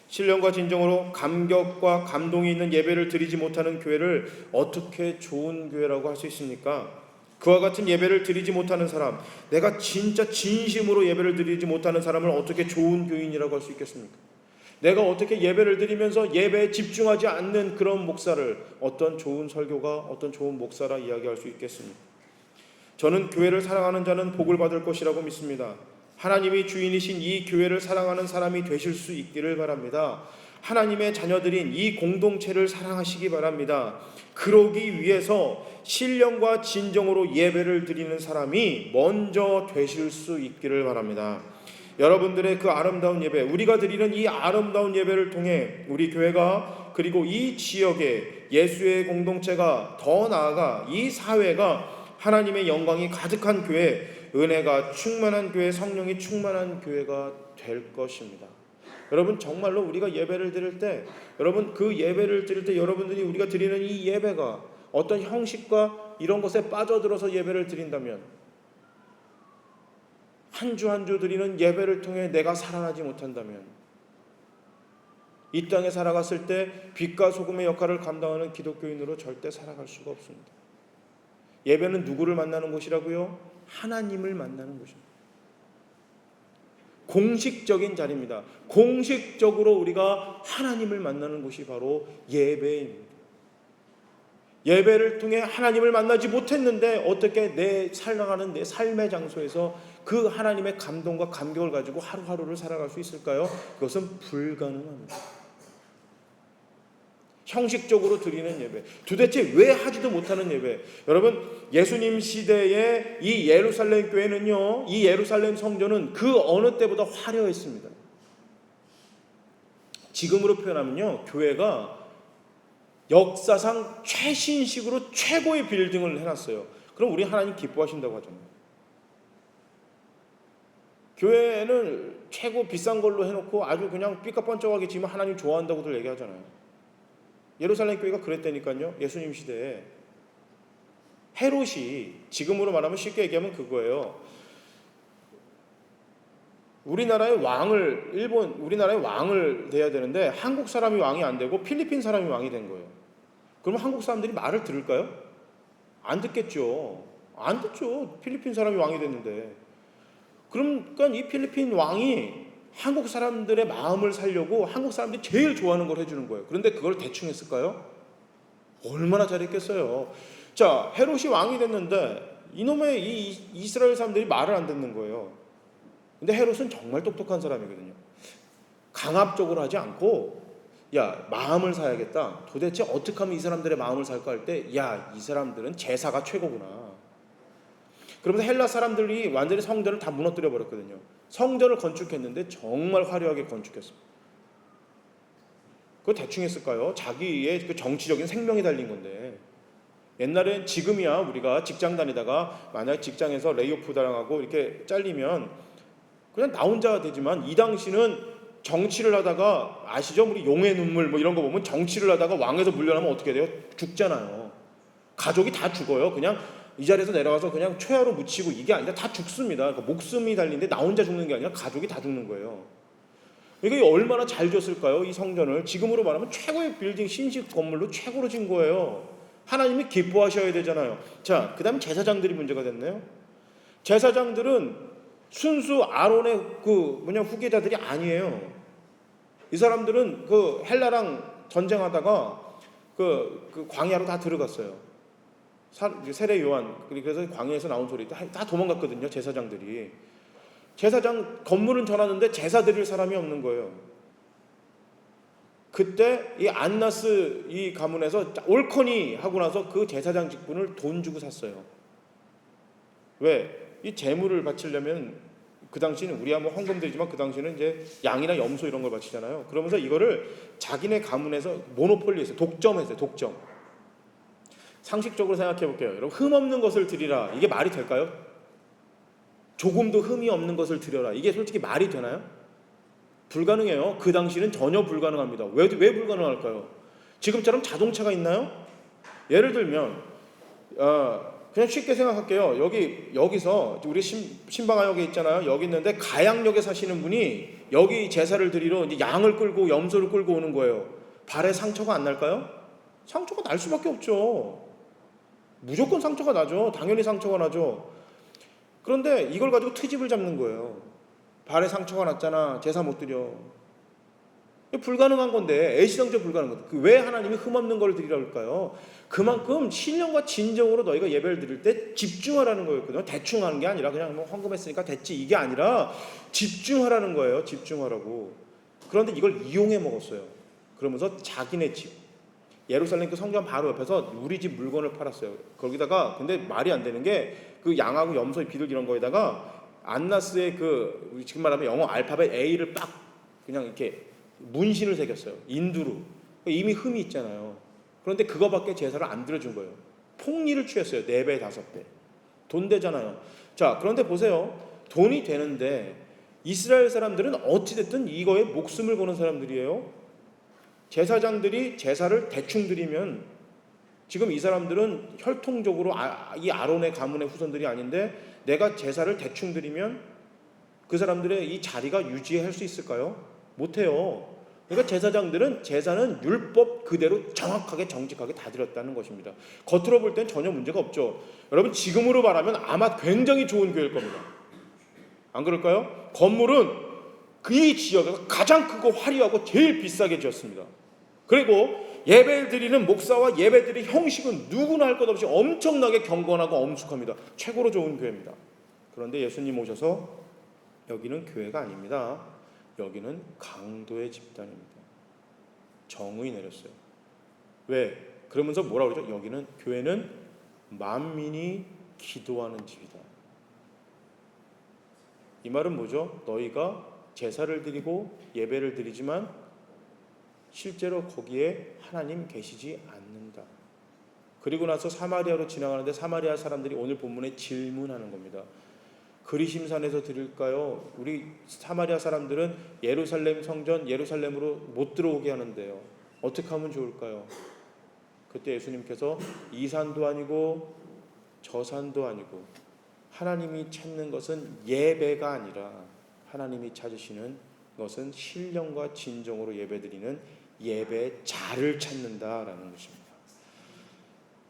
신령과 진정으로 감격과 감동이 있는 예배를 드리지 못하는 교회를 어떻게 좋은 교회라고 할 수 있습니까? 그와 같은 예배를 드리지 못하는 사람, 내가 진짜 진심으로 예배를 드리지 못하는 사람을 어떻게 좋은 교인이라고 할 수 있겠습니까? 내가 어떻게 예배를 드리면서 예배에 집중하지 않는 그런 목사를 어떤 좋은 설교가, 어떤 좋은 목사라 이야기할 수 있겠습니까? 저는 교회를 사랑하는 자는 복을 받을 것이라고 믿습니다. 하나님이 주인이신 이 교회를 사랑하는 사람이 되실 수 있기를 바랍니다. 하나님의 자녀들인 이 공동체를 사랑하시기 바랍니다. 그러기 위해서 신령과 진정으로 예배를 드리는 사람이 먼저 되실 수 있기를 바랍니다. 여러분들의 그 아름다운 예배, 우리가 드리는 이 아름다운 예배를 통해 우리 교회가, 그리고 이 지역의 예수의 공동체가, 더 나아가 이 사회가 하나님의 영광이 가득한 교회, 은혜가 충만한 교회, 성령이 충만한 교회가 될 것입니다. 여러분, 정말로 우리가 예배를 드릴 때, 여러분 그 예배를 드릴 때 여러분들이 우리가 드리는 이 예배가 어떤 형식과 이런 것에 빠져들어서 예배를 드린다면, 한 주 한 주 드리는 예배를 통해 내가 살아나지 못한다면, 이 땅에 살아갔을 때 빛과 소금의 역할을 감당하는 기독교인으로 절대 살아갈 수가 없습니다. 예배는 누구를 만나는 곳이라고요? 하나님을 만나는 곳입니다. 공식적인 자리입니다. 공식적으로 우리가 하나님을 만나는 곳이 바로 예배입니다. 예배를 통해 하나님을 만나지 못했는데 어떻게 내 살아가는 내 삶의 장소에서 그 하나님의 감동과 감격을 가지고 하루하루를 살아갈 수 있을까요? 그것은 불가능합니다. 형식적으로 드리는 예배, 도대체 왜 하지도 못하는 예배. 여러분, 예수님 시대의 이 예루살렘 교회는요, 이 예루살렘 성전은 그 어느 때보다 화려했습니다. 지금으로 표현하면요, 교회가 역사상 최신식으로 최고의 빌딩을 해놨어요. 그럼 우리 하나님 기뻐하신다고 하잖아요. 교회는 최고 비싼 걸로 해놓고 아주 그냥 삐까뻔쩍하게 지면 하나님 좋아한다고들 얘기하잖아요. 예루살렘 교회가 그랬다니까요. 예수님 시대에 헤롯이, 지금으로 말하면 쉽게 얘기하면 그거예요. 우리나라의 왕을 돼야 되는데 한국 사람이 왕이 안 되고 필리핀 사람이 왕이 된 거예요. 그러면 한국 사람들이 말을 들을까요? 안 듣겠죠. 안 듣죠. 필리핀 사람이 왕이 됐는데. 그러니까 이 필리핀 왕이 한국 사람들의 마음을 살려고 한국 사람들이 제일 좋아하는 걸 해주는 거예요. 그런데 그걸 대충 했을까요? 얼마나 잘했겠어요. 자, 헤롯이 왕이 됐는데 이놈의 이 이스라엘 사람들이 말을 안 듣는 거예요. 근데 헤롯은 정말 똑똑한 사람이거든요. 강압적으로 하지 않고, 야, 마음을 사야겠다. 도대체 어떻게 하면 이 사람들의 마음을 살까 할 때, 야, 이 사람들은 제사가 최고구나. 그러면서 헬라 사람들이 완전히 성전을 다 무너뜨려 버렸거든요. 성전을 건축했는데 정말 화려하게 건축했습니다. 그거 대충 했을까요? 자기의 그 정치적인 생명이 달린 건데. 옛날엔, 지금이야 우리가 직장 다니다가 만약 직장에서 레이오프 당하고 이렇게 잘리면 그냥 나 혼자 되지만, 이 당시는 정치를 하다가, 아시죠? 우리 용의 눈물 뭐 이런 거 보면 정치를 하다가 왕에서 물러나면 어떻게 돼요? 죽잖아요. 가족이 다 죽어요. 그냥 이 자리에서 내려가서 그냥 최하로 묻히고, 이게 아니라 다 죽습니다. 그러니까 목숨이 달린데 나 혼자 죽는 게 아니라 가족이 다 죽는 거예요. 이게 얼마나 잘 졌을까요? 이 성전을 지금으로 말하면 최고의 빌딩, 신식 건물로 최고로 진 거예요. 하나님이 기뻐하셔야 되잖아요. 자, 그 다음 제사장들이 문제가 됐네요. 제사장들은 순수 아론의 후계자들이 아니에요. 이 사람들은 그 헬라랑 전쟁하다가 그 광야로 다 들어갔어요. 세례 요한, 그래서 광야에서 나온 소리 다 도망갔거든요. 제사장들이. 제사장 건물은 전하는데 제사 드릴 사람이 없는 거예요. 그때 이 안나스 이 가문에서 옳거니 하고 나서 그 제사장 직분을 돈 주고 샀어요. 왜? 이 제물을 바치려면, 그 당시는 우리야 뭐 헌금 드리지만 그 당시는 이제 양이나 염소 이런 걸 바치잖아요. 그러면서 이거를 자기네 가문에서 모노폴리했어요. 독점했어요. 독점. 상식적으로 생각해 볼게요. 여러분, 흠 없는 것을 드리라. 이게 말이 될까요? 조금도 흠이 없는 것을 드려라. 이게 솔직히 말이 되나요? 불가능해요. 그 당시는 전혀 불가능합니다. 왜 불가능할까요? 지금처럼 자동차가 있나요? 예를 들면 그냥 쉽게 생각할게요. 여기서 우리 신방화역에 있잖아요. 여기 있는데 가양역에 사시는 분이 여기 제사를 드리러 이제 양을 끌고 염소를 끌고 오는 거예요. 발에 상처가 안 날까요? 상처가 날 수밖에 없죠. 무조건 상처가 나죠. 당연히 상처가 나죠. 그런데 이걸 가지고 트집을 잡는 거예요. 발에 상처가 났잖아. 제사 못 드려. 불가능한 건데, 애시당초 불가능한 건데, 왜 하나님이 흠없는 걸 드리라고 할까요? 그만큼 신령과 진정으로 너희가 예배를 드릴 때 집중하라는 거였거든요. 대충 하는 게 아니라 그냥 뭐 헌금했으니까 됐지, 이게 아니라 집중하라는 거예요. 집중하라고. 그런데 이걸 이용해 먹었어요. 그러면서 자기네 집, 예루살렘 그 성전 바로 옆에서 우리 집 물건을 팔았어요. 거기다가 근데 말이 안 되는 게 그 양하고 염소 비둘기 이런 거에다가 안나스의 그 지금 말하면 영어 알파벳 A를 빡 그냥 이렇게 문신을 새겼어요. 인두로. 이미 흠이 있잖아요. 그런데 그거밖에 제사를 안 들어준 거예요. 폭리를 취했어요. 4배, 5배. 돈 되잖아요. 자, 그런데 보세요. 돈이 되는데 이스라엘 사람들은 어찌됐든 이거에 목숨을 거는 사람들이에요. 제사장들이 제사를 대충 드리면 지금 이 사람들은 혈통적으로 이 아론의 가문의 후손들이 아닌데 내가 제사를 대충 드리면 그 사람들의 이 자리가 유지할 수 있을까요? 못해요. 그러니까 제사장들은 제사는 율법 그대로 정확하게 정직하게 다 드렸다는 것입니다. 겉으로 볼 땐 전혀 문제가 없죠. 여러분 지금으로 말하면 아마 굉장히 좋은 교회일 겁니다. 안 그럴까요? 건물은 그 지역에서 가장 크고 화려하고 제일 비싸게 지었습니다. 그리고 예배를 드리는 목사와 예배 드릴 형식은 누구나 할 것 없이 엄청나게 경건하고 엄숙합니다. 최고로 좋은 교회입니다. 그런데 예수님 오셔서 여기는 교회가 아닙니다. 여기는 강도의 집단입니다. 정의 내렸어요. 왜? 그러면서 뭐라고 그러죠? 여기는 교회는 만민이 기도하는 집이다. 이 말은 뭐죠? 너희가 제사를 드리고 예배를 드리지만 실제로 거기에 하나님 계시지 않는다. 그리고 나서 사마리아로 지나가는데 사마리아 사람들이 오늘 본문에 질문하는 겁니다. 그리심산에서 드릴까요? 우리 사마리아 사람들은 예루살렘 성전 예루살렘으로 못 들어오게 하는데요. 어떻게 하면 좋을까요? 그때 예수님께서 이 산도 아니고 저 산도 아니고 하나님이 찾는 것은 예배가 아니라 하나님이 찾으시는 것은 신령과 진정으로 예배드리는 예배자를 찾는다라는 것입니다.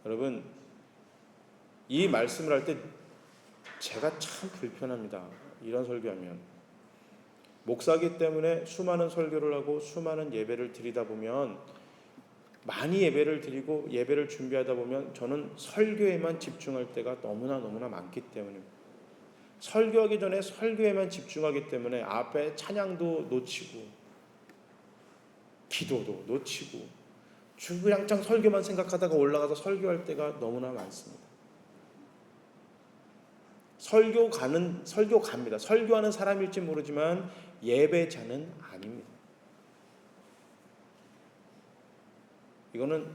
여러분 이 말씀을 할 때 제가 참 불편합니다. 이런 설교하면 목사기 때문에 수많은 설교를 하고 수많은 예배를 드리다 보면 많이 예배를 드리고 예배를 준비하다 보면 저는 설교에만 집중할 때가 너무나 많기 때문입니다. 설교하기 전에 설교에만 집중하기 때문에 앞에 찬양도 놓치고 기도도 놓치고 주구장창 설교만 생각하다가 올라가서 설교할 때가 너무나 많습니다. 설교갑니다. 설교하는 사람일지 모르지만 예배자는 아닙니다. 이거는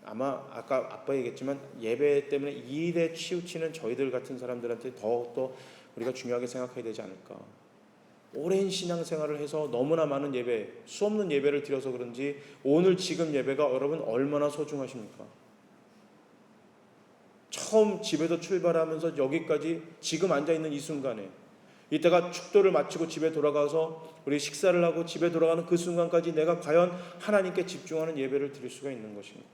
아마 아까 아빠 얘기했지만 예배 때문에 이 일에 치우치는 저희들 같은 사람들한테 더욱더 우리가 중요하게 생각해야 되지 않을까. 오랜 신앙생활을 해서 너무나 많은 예배, 수없는 예배를 드려서 그런지 오늘 지금 예배가 여러분 얼마나 소중하십니까? 처음 집에서 출발하면서 여기까지 지금 앉아있는 이 순간에 이때가 축도를 마치고 집에 돌아가서 우리 식사를 하고 집에 돌아가는 그 순간까지 내가 과연 하나님께 집중하는 예배를 드릴 수가 있는 것입니다.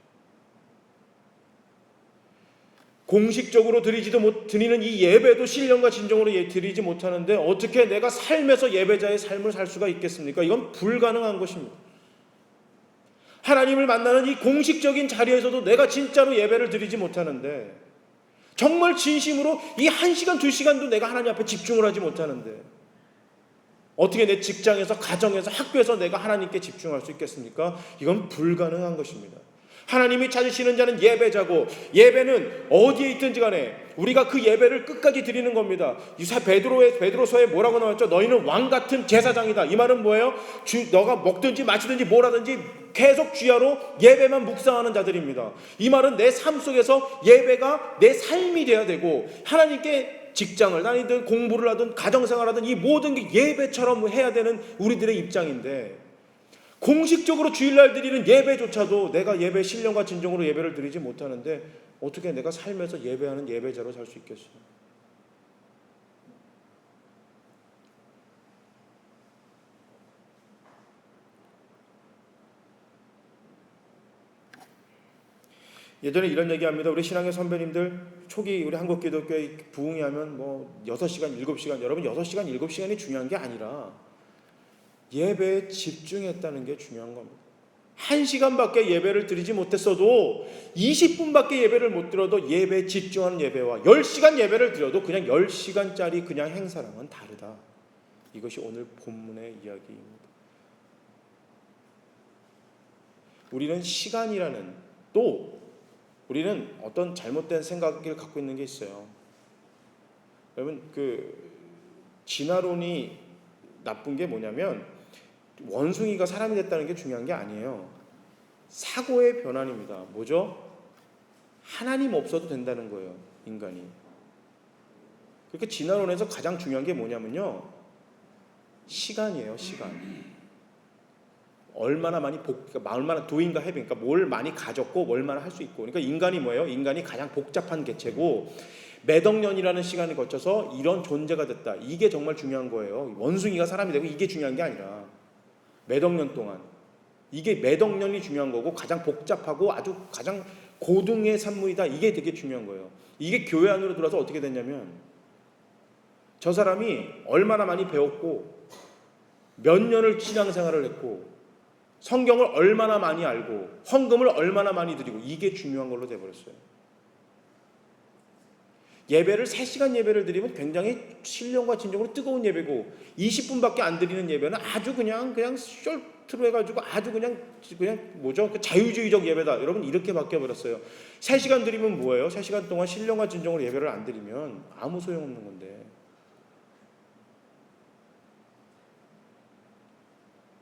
공식적으로 드리는 이 예배도 신령과 진정으로 드리지 못하는데 어떻게 내가 삶에서 예배자의 삶을 살 수가 있겠습니까? 이건 불가능한 것입니다. 하나님을 만나는 이 공식적인 자리에서도 내가 진짜로 예배를 드리지 못하는데 정말 진심으로 이 1시간, 2시간도 내가 하나님 앞에 집중을 하지 못하는데 어떻게 내 직장에서, 가정에서, 학교에서 내가 하나님께 집중할 수 있겠습니까? 이건 불가능한 것입니다. 하나님이 찾으시는 자는 예배자고 예배는 어디에 있든지 간에 우리가 그 예배를 끝까지 드리는 겁니다. 베드로서에 뭐라고 나왔죠? 너희는 왕같은 제사장이다. 이 말은 뭐예요? 너가 먹든지 마시든지 뭘 하든지 계속 주야로 예배만 묵상하는 자들입니다. 이 말은 내 삶 속에서 예배가 내 삶이 돼야 되고 하나님께 직장을 다니든 공부를 하든 가정생활을 하든 이 모든 게 예배처럼 해야 되는 우리들의 입장인데 공식적으로 주일날 드리는 예배조차도 내가 예배 신령과 진정으로 예배를 드리지 못하는데 어떻게 내가 살면서 예배하는 예배자로 살 수 있겠어요? 예전에 이런 얘기합니다. 우리 신앙의 선배님들 초기 우리 한국 기독교에 부흥이 하면 뭐 6시간, 7시간, 여러분 6시간, 7시간이 중요한 게 아니라 예배에 집중했다는 게 중요한 겁니다. 1시간밖에 예배를 드리지 못했어도 20분밖에 예배를 못 드려도 예배에 집중하는 예배와 10시간 예배를 드려도 그냥 10시간짜리 그냥 행사랑은 다르다. 이것이 오늘 본문의 이야기입니다. 우리는 시간이라는 또 우리는 어떤 잘못된 생각을 갖고 있는 게 있어요. 여러분 진화론이 나쁜 게 뭐냐면 원숭이가 사람이 됐다는 게 중요한 게 아니에요. 사고의 변환입니다. 뭐죠? 하나님 없어도 된다는 거예요. 인간이. 그렇게 진화론에서 가장 중요한 게 뭐냐면요. 시간이에요. 시간. 얼마나 많이 그러니까 얼마나 doing과 having, 그러니까 뭘 많이 가졌고 얼마나 할 수 있고. 그러니까 인간이 뭐예요? 인간이 가장 복잡한 개체고 몇 억 년이라는 시간을 거쳐서 이런 존재가 됐다. 이게 정말 중요한 거예요. 원숭이가 사람이 되고 이게 중요한 게 아니라 몇 억 년 동안 이게 몇 억 년이 중요한 거고 가장 복잡하고 아주 가장 고등의 산물이다. 이게 되게 중요한 거예요. 이게 교회 안으로 들어와서 어떻게 됐냐면 저 사람이 얼마나 많이 배웠고 몇 년을 신앙생활을 했고 성경을 얼마나 많이 알고 헌금을 얼마나 많이 드리고 이게 중요한 걸로 돼버렸어요. 예배를 3시간 예배를 드리면 굉장히 신령과 진정으로 뜨거운 예배고 20분밖에 안 드리는 예배는 아주 그냥 숄트로 해가지고 아주 그냥 뭐죠? 그 자유주의적 예배다. 여러분 이렇게 바뀌어버렸어요. 3시간 드리면 뭐예요? 3시간 동안 신령과 진정으로 예배를 안 드리면 아무 소용없는 건데.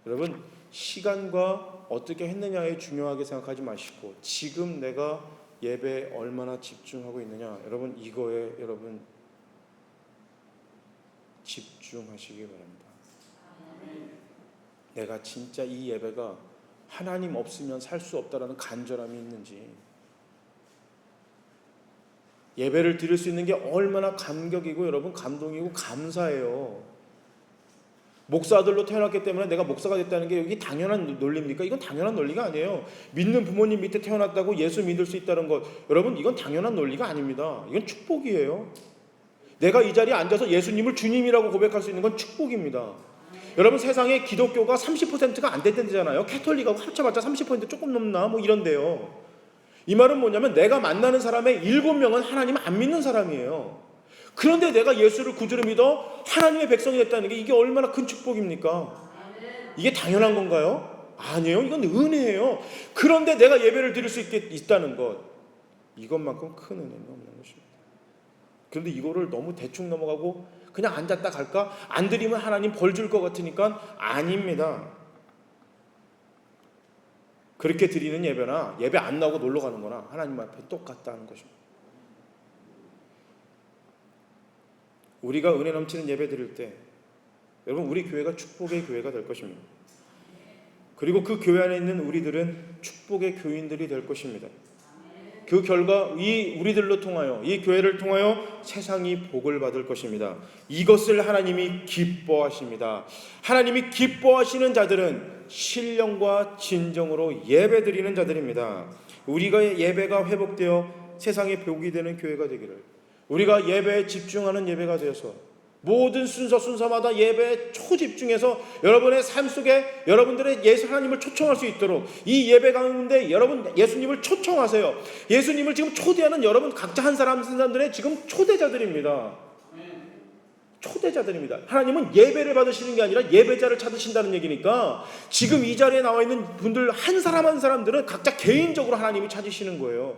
여러분 시간과 어떻게 했느냐에 중요하게 생각하지 마시고 지금 내가 예배에 얼마나 집중하고 있느냐 여러분 이거에 여러분 집중하시기 바랍니다. 내가 진짜 이 예배가 하나님 없으면 살 수 없다라는 간절함이 있는지 예배를 드릴 수 있는 게 얼마나 감격이고 여러분 감동이고 감사해요. 목사들로 태어났기 때문에 내가 목사가 됐다는 게 여기 당연한 논리입니까? 이건 당연한 논리가 아니에요. 믿는 부모님 밑에 태어났다고 예수 믿을 수 있다는 것 여러분 이건 당연한 논리가 아닙니다. 이건 축복이에요. 내가 이 자리에 앉아서 예수님을 주님이라고 고백할 수 있는 건 축복입니다. 여러분 세상에 기독교가 30%가 안 된다잖아요. 캐톨릭하고 합쳐봤자 30% 조금 넘나 뭐 이런데요. 이 말은 뭐냐면 내가 만나는 사람의 7명은 하나님 안 믿는 사람이에요. 그런데 내가 예수를 구주로 믿어 하나님의 백성이 됐다는 게 이게 얼마나 큰 축복입니까? 이게 당연한 건가요? 아니에요. 이건 은혜예요. 그런데 내가 예배를 드릴 수 있다는 것 이것만큼 큰 은혜는 없는 것입니다. 그런데 이거를 너무 대충 넘어가고 그냥 앉았다 갈까? 안 드리면 하나님 벌 줄 것 같으니까 아닙니다. 그렇게 드리는 예배나 예배 안 나오고 놀러 가는 거나 하나님 앞에 똑같다는 것입니다. 우리가 은혜 넘치는 예배 드릴 때 여러분 우리 교회가 축복의 교회가 될 것입니다. 그리고 그 교회 안에 있는 우리들은 축복의 교인들이 될 것입니다. 그 결과 이 우리들로 통하여 이 교회를 통하여 세상이 복을 받을 것입니다. 이것을 하나님이 기뻐하십니다. 하나님이 기뻐하시는 자들은 신령과 진정으로 예배드리는 자들입니다. 우리가 예배가 회복되어 세상에 복이 되는 교회가 되기를 우리가 예배에 집중하는 예배가 되어서 모든 순서마다 예배에 초집중해서 여러분의 삶 속에 여러분들의 하나님을 초청할 수 있도록 이 예배 가운데 여러분 예수님을 초청하세요. 예수님을 지금 초대하는 여러분 각자 한 사람들의 지금 초대자들입니다. 초대자들입니다. 하나님은 예배를 받으시는 게 아니라 예배자를 찾으신다는 얘기니까 지금 이 자리에 나와 있는 분들 한 사람 한 사람들은 각자 개인적으로 하나님이 찾으시는 거예요.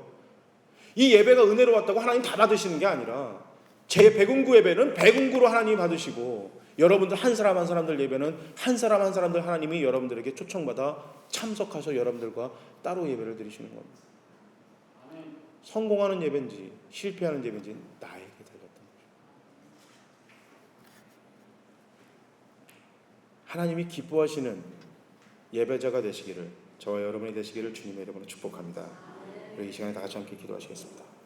이 예배가 은혜로 왔다고 하나님 다 받으시는 게 아니라 제 백운구 예배는 백운구로 하나님이 받으시고 여러분들 한 사람 한 사람들 예배는 한 사람 한 사람들 하나님이 여러분들에게 초청받아 참석하셔 여러분들과 따로 예배를 드리시는 겁니다. 성공하는 예배인지 실패하는 예배인지 나에게 달렸던 거죠. 하나님이 기뻐하시는 예배자가 되시기를 저와 여러분이 되시기를 주님의 이름으로 축복합니다. 우리 이 시간에 다 같이 함께 기도하시겠습니다.